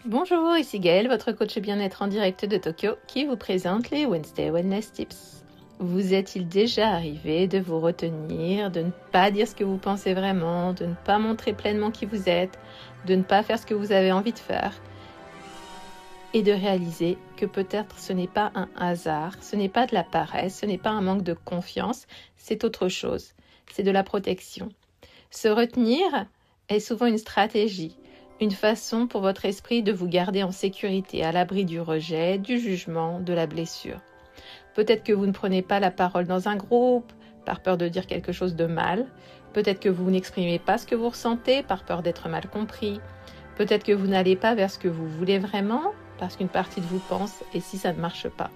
Bonjour, ici Gaëlle, votre coach bien-être en direct de Tokyo, qui vous présente les Wednesday Wellness Tips. Vous est-il déjà arrivé de vous retenir, de ne pas dire ce que vous pensez vraiment, de ne pas montrer pleinement qui vous êtes, de ne pas faire ce que vous avez envie de faire, et de réaliser que peut-être ce n'est pas un hasard, ce n'est pas de la paresse, ce n'est pas un manque de confiance, c'est autre chose, c'est de la protection. Se retenir est souvent une stratégie, une façon pour votre esprit de vous garder en sécurité, à l'abri du rejet, du jugement, de la blessure. Peut-être que vous ne prenez pas la parole dans un groupe, par peur de dire quelque chose de mal. Peut-être que vous n'exprimez pas ce que vous ressentez, par peur d'être mal compris. Peut-être que vous n'allez pas vers ce que vous voulez vraiment, parce qu'une partie de vous pense « et si ça ne marche pas ?»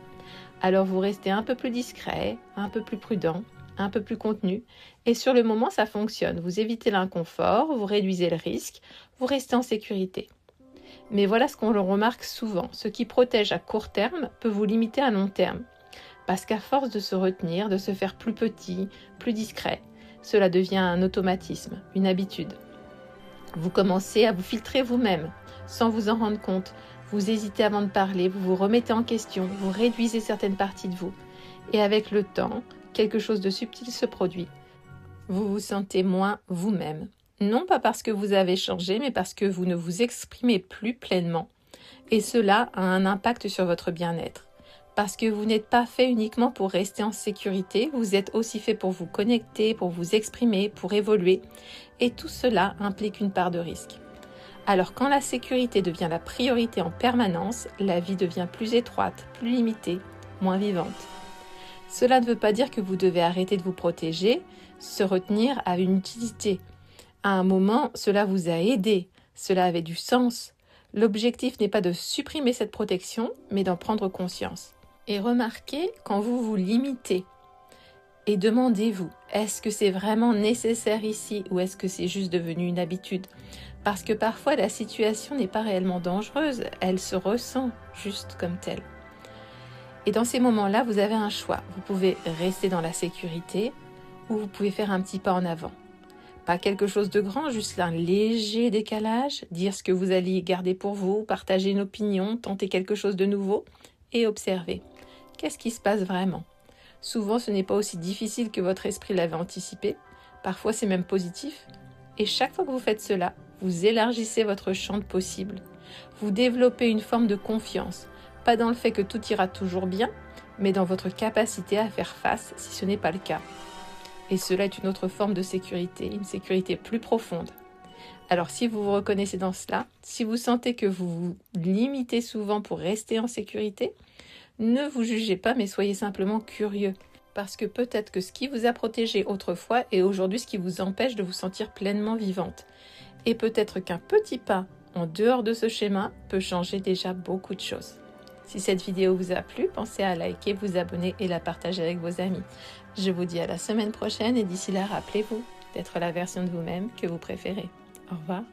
Alors vous restez un peu plus discret, un peu plus prudent, un peu plus contenu, et sur le moment ça fonctionne. Vous évitez l'inconfort, vous réduisez le risque, vous restez en sécurité. Mais voilà ce qu'on le remarque souvent, ce qui protège à court terme peut vous limiter à long terme. Parce qu'à force de se retenir, de se faire plus petit, plus discret, cela devient un automatisme, une habitude. Vous commencez à vous filtrer vous-même, sans vous en rendre compte. Vous hésitez avant de parler, vous vous remettez en question, vous réduisez certaines parties de vous. Et avec le temps, quelque chose de subtil se produit. Vous vous sentez moins vous-même. Non pas parce que vous avez changé, mais parce que vous ne vous exprimez plus pleinement. Et cela a un impact sur votre bien-être. Parce que vous n'êtes pas fait uniquement pour rester en sécurité, vous êtes aussi fait pour vous connecter, pour vous exprimer, pour évoluer. Et tout cela implique une part de risque. Alors quand la sécurité devient la priorité en permanence, la vie devient plus étroite, plus limitée, moins vivante. Cela ne veut pas dire que vous devez arrêter de vous protéger, se retenir a une utilité. À un moment, cela vous a aidé, cela avait du sens. L'objectif n'est pas de supprimer cette protection, mais d'en prendre conscience. Et remarquez quand vous vous limitez. Et demandez-vous, est-ce que c'est vraiment nécessaire ici ou est-ce que c'est juste devenu une habitude ? Parce que parfois la situation n'est pas réellement dangereuse, elle se ressent juste comme telle. Et dans ces moments-là, vous avez un choix. Vous pouvez rester dans la sécurité ou vous pouvez faire un petit pas en avant. Pas quelque chose de grand, juste un léger décalage, dire ce que vous alliez garder pour vous, partager une opinion, tenter quelque chose de nouveau et observer. Qu'est-ce qui se passe vraiment ? Souvent, ce n'est pas aussi difficile que votre esprit l'avait anticipé. Parfois, c'est même positif. Et chaque fois que vous faites cela, vous élargissez votre champ de possibles. Vous développez une forme de confiance. Pas dans le fait que tout ira toujours bien, mais dans votre capacité à faire face si ce n'est pas le cas. Et cela est une autre forme de sécurité, une sécurité plus profonde. Alors si vous vous reconnaissez dans cela, si vous sentez que vous vous limitez souvent pour rester en sécurité, ne vous jugez pas mais soyez simplement curieux. Parce que peut-être que ce qui vous a protégé autrefois est aujourd'hui ce qui vous empêche de vous sentir pleinement vivante. Et peut-être qu'un petit pas en dehors de ce schéma peut changer déjà beaucoup de choses. Si cette vidéo vous a plu, pensez à liker, vous abonner et la partager avec vos amis. Je vous dis à la semaine prochaine et d'ici là, rappelez-vous d'être la version de vous-même que vous préférez. Au revoir.